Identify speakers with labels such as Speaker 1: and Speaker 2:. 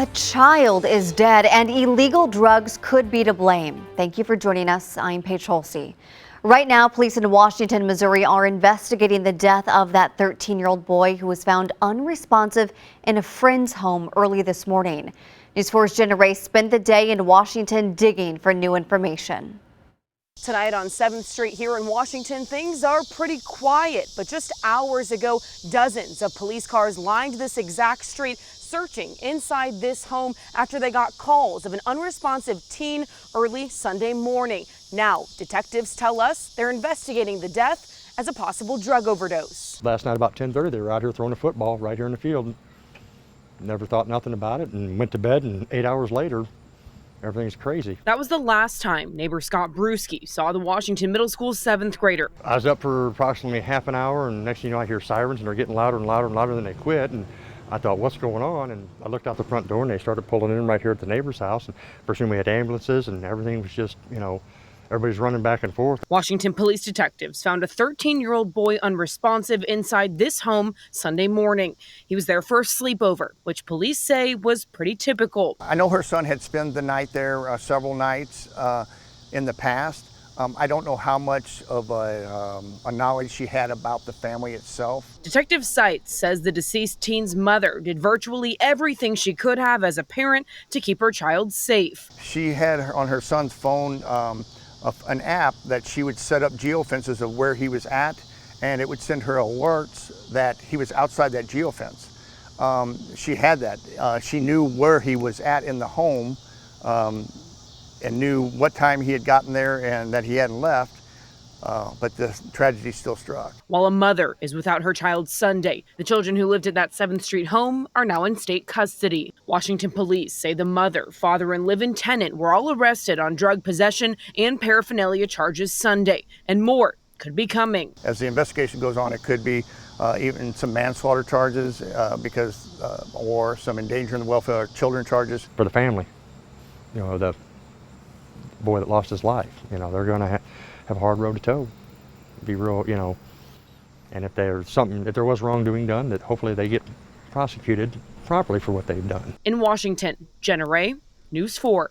Speaker 1: A child is dead and illegal drugs could be to blame. Thank you for joining us. I'm Paige Holsey. Right now, police in Washington, Missouri are investigating the death of that 13-year-old boy who was found unresponsive in a friend's home early this morning. News 4's Jenna spent the day in Washington digging for new information.
Speaker 2: Tonight on 7th Street here in Washington, things are pretty quiet, but just hours ago, dozens of police cars lined this exact street searching inside this home after they got calls of an unresponsive teen early Sunday morning. Now, detectives tell us they're investigating the death as a possible drug overdose.
Speaker 3: Last night about 10:30, they were out here throwing a football right here in the field. Never thought nothing about it and went to bed, and 8 hours later, everything's crazy.
Speaker 2: That was the last time neighbor Scott BRUESCKE saw the Washington Middle School 7th grader.
Speaker 3: I was up for approximately half an hour, and next thing you know, I hear sirens, and they're getting louder and louder and louder, than they quit. And I thought, what's going on? And I looked out the front door, and they started pulling in right here at the neighbor's house. And pretty soon we had ambulances, and everything was just, everybody's running back and forth.
Speaker 2: Washington police detectives found a 13-year-old boy unresponsive inside this home Sunday morning. He was there for a sleepover, which police say was pretty typical.
Speaker 4: I know her son had spent the night there several nights in the past. I don't know how much of a knowledge she had about the family itself.
Speaker 2: Detective SITZES says the deceased teen's mother did virtually everything she could have as a parent to keep her child safe.
Speaker 4: She had on her son's phone an app that she would set up geofences of where he was at, and it would send her alerts that he was outside that geofence. She had that. She knew where he was at in the home and knew what time he had gotten there and that he hadn't left, but the tragedy still struck.
Speaker 2: While a mother is without her child Sunday, the children who lived at that 7th Street home are now in state custody. Washington police say the mother, father, and live-in tenant were all arrested on drug possession and paraphernalia charges Sunday, and more could be coming.
Speaker 4: As the investigation goes on, it could be even some manslaughter charges or some endangering the welfare of children charges.
Speaker 3: For the family, the boy that lost his life, they're going to have a hard road to toe. Be real, and if there was wrongdoing done, that hopefully they get prosecuted properly for what they've done.
Speaker 2: In Washington, Jenna, News 4.